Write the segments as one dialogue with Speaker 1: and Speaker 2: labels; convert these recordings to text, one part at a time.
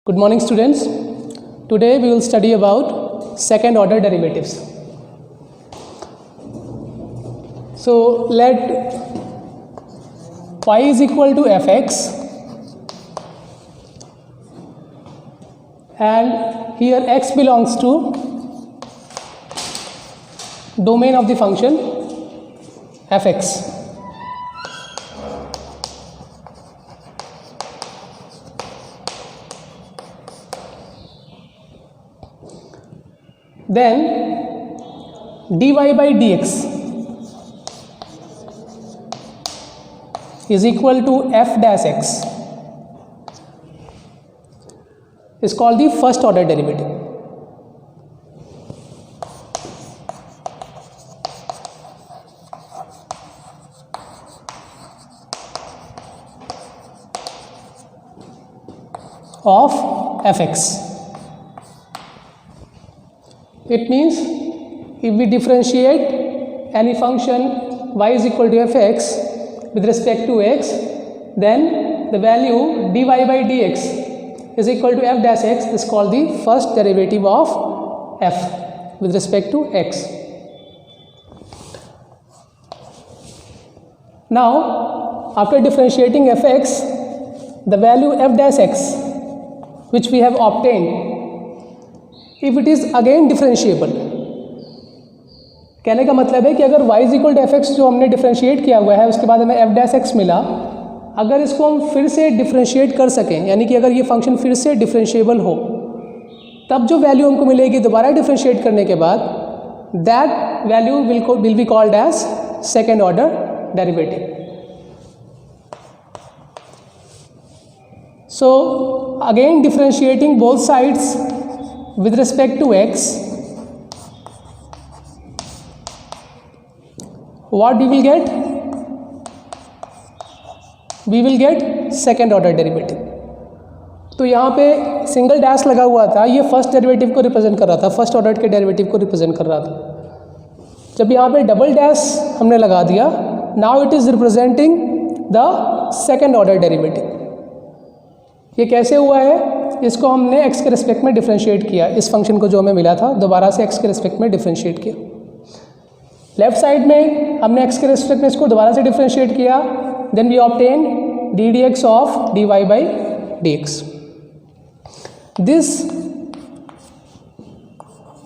Speaker 1: Good morning, students. Today we will study about second order derivatives. So let y is equal to fx, and here x belongs to domain of the function fx. Then dy by dx is equal to f dash x is called the first order derivative. Of fx. It means if we differentiate any function y is equal to fx with respect to x, then the value dy by dx is equal to f dash x is called the first derivative of f with respect to x. Now, after differentiating fx, the value f dash x which we have obtained, if it is again differentiable, कहने का मतलब है कि अगर y is equal to f x जो हमने differentiate किया हुआ है उसके बाद हमें f डैश एक्स मिला, अगर इसको हम फिर से डिफ्रेंशिएट कर सकें, यानी कि अगर ये फंक्शन फिर से डिफ्रेंशिएबल हो, तब जो वैल्यू हमको मिलेगी दोबारा डिफ्रेंशिएट करने के बाद, that value will be called as second order derivative. So again differentiating both sides with respect to x, what we will get? We will get second order derivative. तो यहाँ पे सिंगल डैश लगा हुआ था, ये फर्स्ट डेरिवेटिव को represent कर रहा था, फर्स्ट ऑर्डर के डेरिवेटिव को रिप्रेजेंट कर रहा था. जब यहाँ पे डबल डैश हमने लगा दिया, now it is representing the second order derivative. ये कैसे हुआ है? इसको हमने x के रिस्पेक्ट में डिफरेंशिएट किया, इस फंक्शन को जो हमें मिला था दोबारा से x के रिस्पेक्ट में डिफरेंशिएट किया. लेफ्ट साइड में हमने x के रिस्पेक्ट में इसको दोबारा से डिफरेंशिएट किया, then we obtain d d x of d Y by D x. This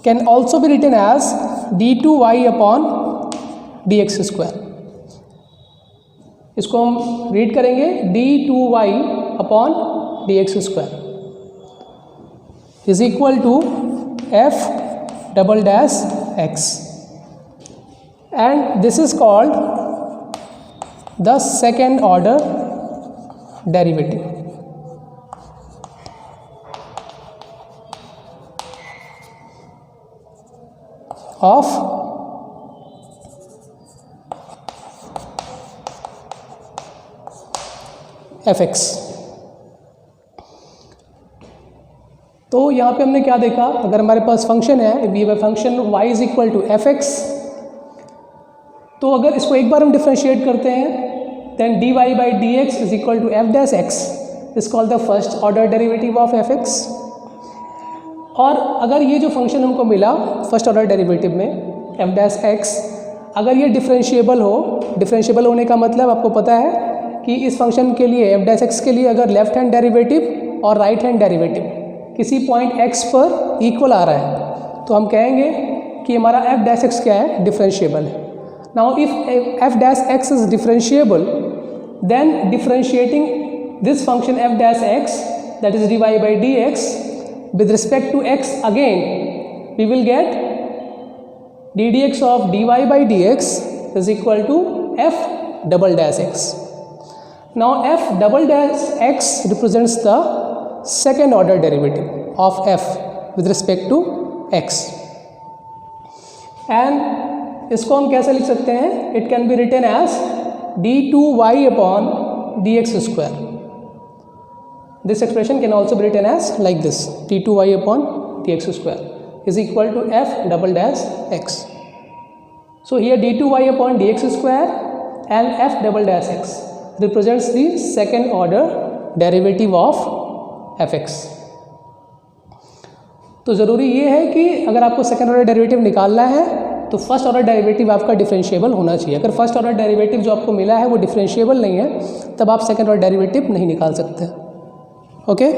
Speaker 1: can also be written as d two y upon d x square. इसको हम रीड करेंगे d two y upon d x square is equal to f double dash x, and this is called the second order derivative of fx. तो यहाँ पे हमने क्या देखा, अगर हमारे पास फंक्शन है, we have function y is equal to f x, तो अगर इसको एक बार हम डिफ्रेंशिएट करते हैं, then d Y by D x is equal to f dash x is called the first order derivative of f x. और अगर ये जो फंक्शन हमको मिला फर्स्ट ऑर्डर डेरिवेटिव में एफ डैश एक्स, अगर ये डिफ्रेंशिएबल हो, डिफ्रेंशिएबल होने का मतलब आपको पता है कि इस फंक्शन के लिए एफ डैश एक्स के लिए अगर लेफ्ट हैंड डेरिवेटिव और राइट हैंड डेरिवेटिव किसी पॉइंट x पर इक्वल आ रहा है, तो हम कहेंगे कि हमारा f डैश x क्या है, डिफरेंशिएबल है. Now if f dash x is differentiable, then differentiating this function f dash x that is dy by dx with respect to x again, we will get d dx of dy by dx is equal to f double dash x. Now f double dash x represents the second order derivative of f with respect to x, and इसको हम कैसे लिख सकते हैं? It can be written as d two y upon d x square. This expression can also be written as like this, d two y upon d x square is equal to f double dash x. So here d two y upon d x square and f double dash x represents the second order derivative of fx. तो ज़रूरी ये है कि अगर आपको second order derivative निकालना है तो फर्स्ट ऑर्डर डेरिवेटिव आपका डिफरेंशिएबल होना चाहिए। अगर फर्स्ट ऑर्डर डेरिवेटिव जो आपको मिला है वो डिफरेंशिएबल नहीं है तब आप सेकेंड ऑर्डर डेरिवेटिव नहीं निकाल सकते। Okay,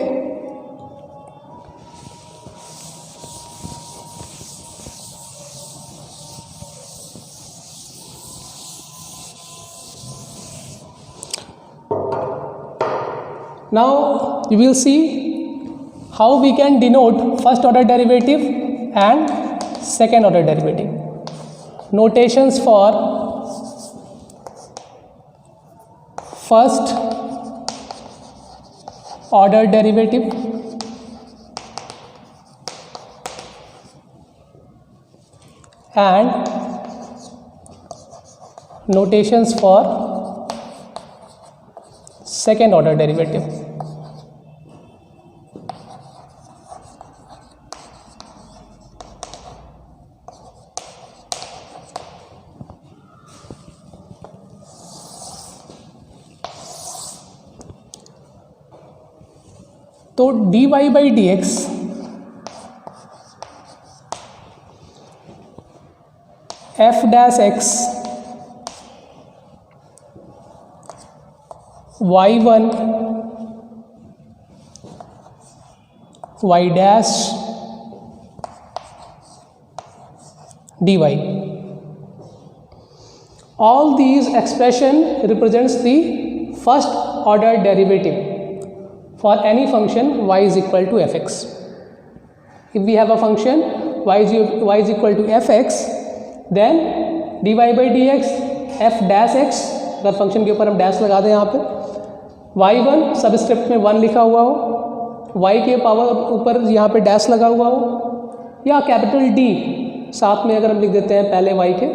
Speaker 1: now you will see how we can denote first order derivative and second order derivative. Notations for first order derivative and notations for second order derivative. तो dy by dx f dash x y1 y dash dy, all these expression represents the first order derivative for any function y is equal to fx. If we have a function y is equal to fx, then dy by dx f dash x, अगर function के ऊपर हम dash लगा दें यहाँ पे, y1 subscript में 1 लिखा हुआ हो, y के पावर ऊपर यहाँ पे डैश लगा हुआ हो, या कैपिटल D साथ में अगर हम लिख देते हैं पहले y के,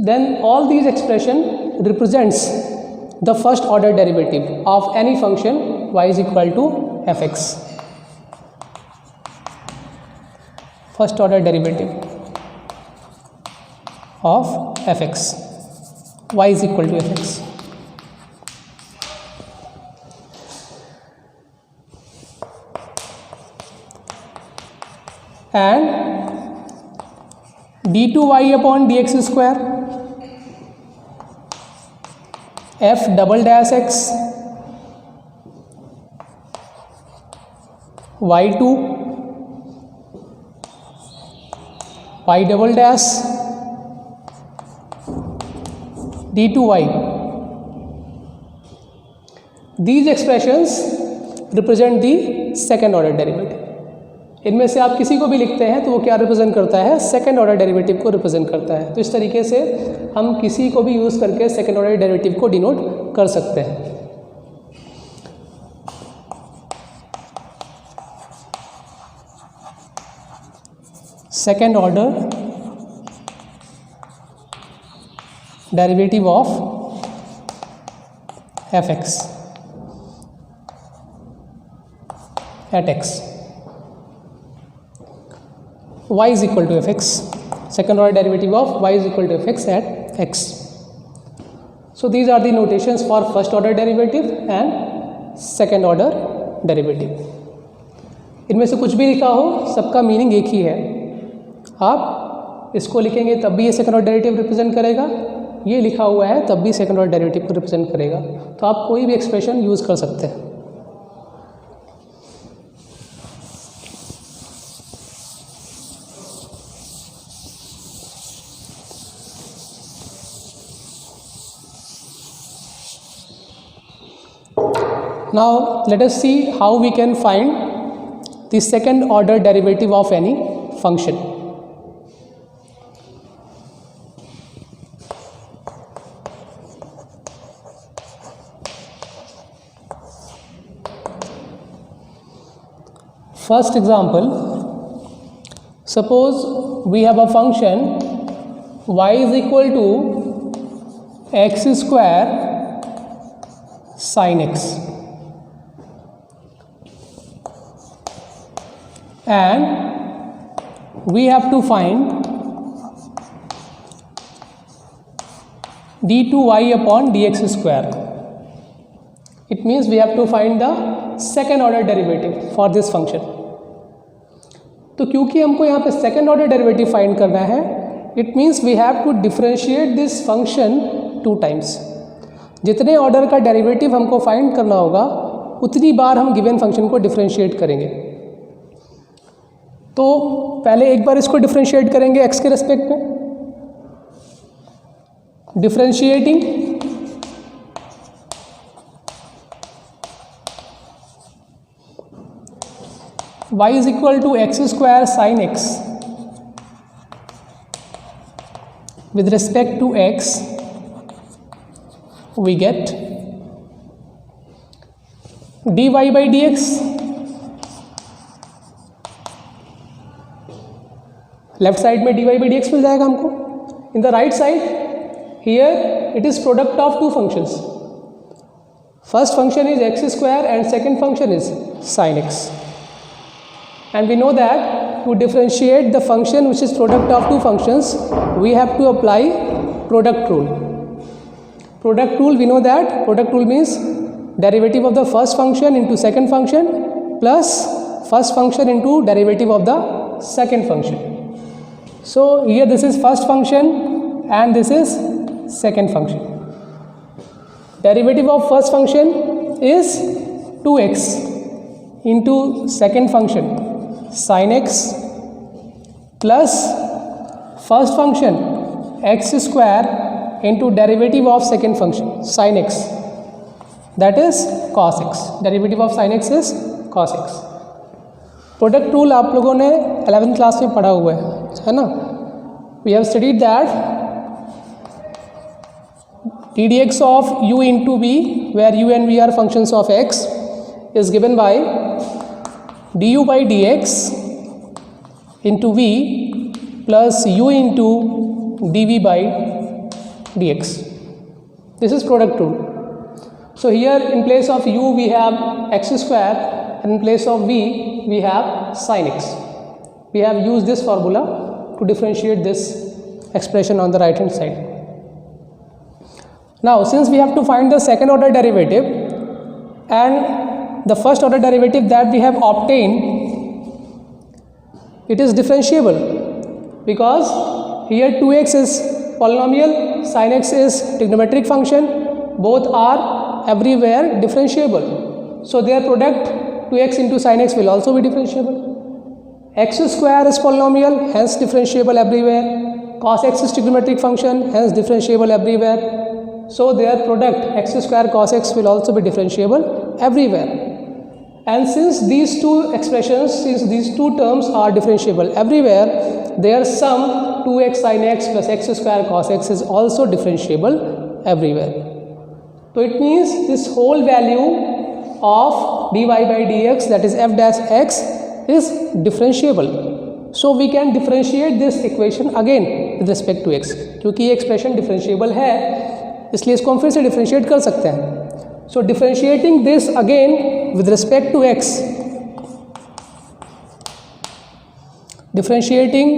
Speaker 1: then all these expression represents the first order derivative of any function y is equal to fx. First order derivative of fx, y is equal to fx. And d2y upon dx square f double dash x y2 y double dash d2y. These expressions represent the second order derivative. इनमें से आप किसी को भी लिखते हैं तो वो क्या रिप्रेजेंट करता है, सेकेंड ऑर्डर डेरिवेटिव को रिप्रेजेंट करता है। तो इस तरीके से हम किसी को भी यूज़ करके सेकेंड ऑर्डर डेरिवेटिव को डिनोट कर सकते हैं। Second order derivative of f x at x, y is equal to fx, second order derivative of y is equal to fx at x. So these are the notations for first order derivative and second order derivative. इनमें से कुछ भी लिखा हो सबका meaning एक ही है। आप इसको लिखेंगे तब भी ये सेकंड ऑर्डर डेरिवेटिव रिप्रेजेंट करेगा, ये लिखा हुआ है तब भी सेकंड ऑर्डर डेरिवेटिव को रिप्रेजेंट करेगा। तो आप कोई भी एक्सप्रेशन यूज़ कर सकते हैं। Now let us see how we can find the second order derivative of any function. First example, suppose we have a function y is equal to x square sin x, and we have to find d2y upon dx square. It means we have to find the second order derivative for this function. तो क्योंकि हमको यहाँ पे second order derivative find करना है, it means we have to differentiate this function 2 times. जितने order का derivative हमको फाइंड करना होगा उतनी बार हम गिवन फंक्शन को डिफरेंशिएट करेंगे। तो पहले एक बार इसको डिफरेंशिएट करेंगे x के रेस्पेक्ट में, differentiating y is equal to x square sin x with respect to x, we get dy by dx, left side में dy by dx मिल जाएगा हमको। In the right side here it is product of 2 functions. First function is x square and second function is sin x. And we know that to differentiate the function which is product of 2 functions, we have to apply product rule. Product rule, we know that product rule means derivative of the first function into second function plus first function into derivative of the second function. So here this is first function and this is second function. Derivative of first function is 2x into second function sin x plus first function x square into derivative of second function sin x, that is cos x. Derivative of sin x is cos x. Product rule आप लोगों ने 11th class में पढ़ा हुआ है ना? We have studied that d d x of u into v, where u and v are functions of x, is given by du by dx into v plus u into dv by dx. This is product rule. So here in place of u we have x square and in place of v we have sin x. We have used this formula to differentiate this expression on the right hand side. Now since we have to find the second order derivative and the first order derivative that we have obtained, it is differentiable because here 2x is polynomial, sin x is trigonometric function, both are everywhere differentiable. So their product 2x into sin x will also be differentiable. X square is polynomial, hence differentiable everywhere. Cos x is trigonometric function, hence differentiable everywhere. So their product x square cos x will also be differentiable everywhere. And since these two expressions, since these two terms are differentiable everywhere, their sum 2x sin x plus x square cos x is also differentiable everywhere. So it means this whole value of dy by dx, that is f dash x, is differentiable. So we can differentiate this equation again with respect to x. क्योंकि ये expression differentiable है, इसलिए इसको हम फिर से differentiate कर सकते हैं. So differentiating this again with respect to x, differentiating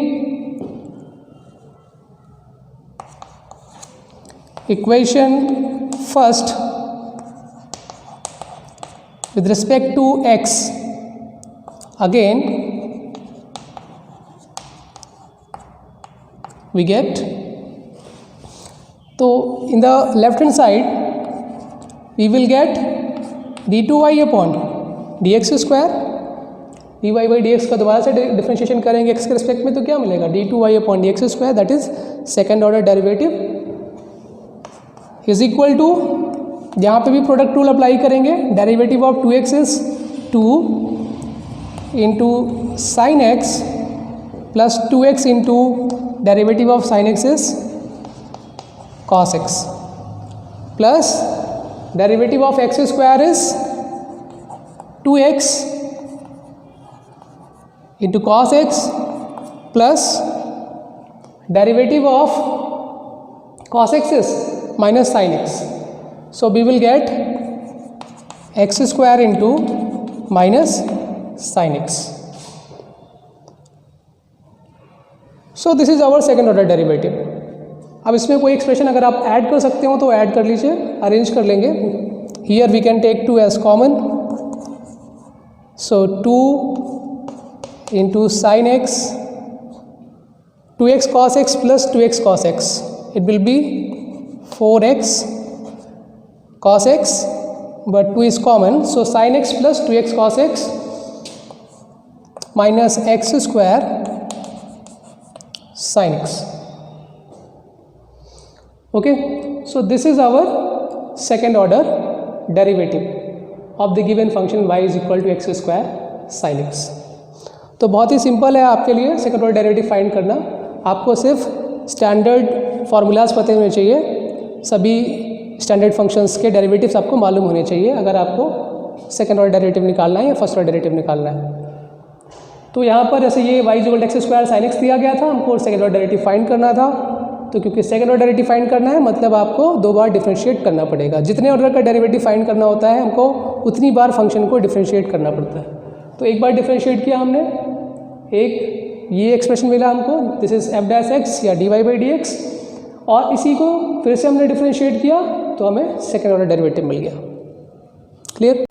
Speaker 1: equation first with respect to x again, we get, so in the left hand side we will get d2y upon dx square. dy by dx का दोबारा से differentiation करेंगे x के respect में, तो क्या मिलेगा? d2y upon dx square, that is second order derivative, is equal to, यहाँ पे भी प्रोडक्ट रूल अप्लाई करेंगे, derivative of 2x is 2 into sine x plus 2x into derivative of sine x is cos x plus derivative of x square is 2x into cos x plus derivative of cos x is minus sin x. So we will get x square into minus sin x. So this is our second order derivative. अब इसमें कोई expression अगर आप add कर सकते हो तो add कर लीजिए, अरेंज कर लेंगे. Here we can take 2 as common. So 2 into sin x 2x cos x plus 2x cos x. It will be 4x cos x, but 2 is common, so sin x plus 2x cos x minus x square sin x. Okay, so this is our second order derivative of the given function y is equal to x square sin x. तो बहुत ही simple है आपके लिए second order derivative find करना. आपको सिर्फ standard formulas पता होने चाहिए, सभी स्टैंडर्ड फंक्शंस के डेरिवेटिव्स आपको मालूम होने चाहिए अगर आपको सेकंड ऑर्डर डेरिवेटिव निकालना है या फर्स्ट ऑर्डर डेरिवेटिव निकालना है. तो यहाँ पर जैसे ये y equal x square sine x दिया गया था, हमको सेकंड ऑर्डर डेरिवेटिव फाइंड करना था. तो क्योंकि सेकंड ऑर्डर डेरिवेटिव फाइंड करना है मतलब आपको 2 बार डिफरेंशिएट करना पड़ेगा. जितने ऑर्डर का डेरिवेटिव फाइंड करना होता है हमको उतनी बार फंक्शन को डिफरेंशिएट करना पड़ता है. तो एक बार डिफरेंशिएट किया हमने, एक ये एक्सप्रेशन मिला हमको, this is F dash X या D Y by D X, और इसी को फिर से हमने डिफरेंशिएट किया तो हमें सेकेंड ऑर्डर डेरिवेटिव मिल गया. क्लियर?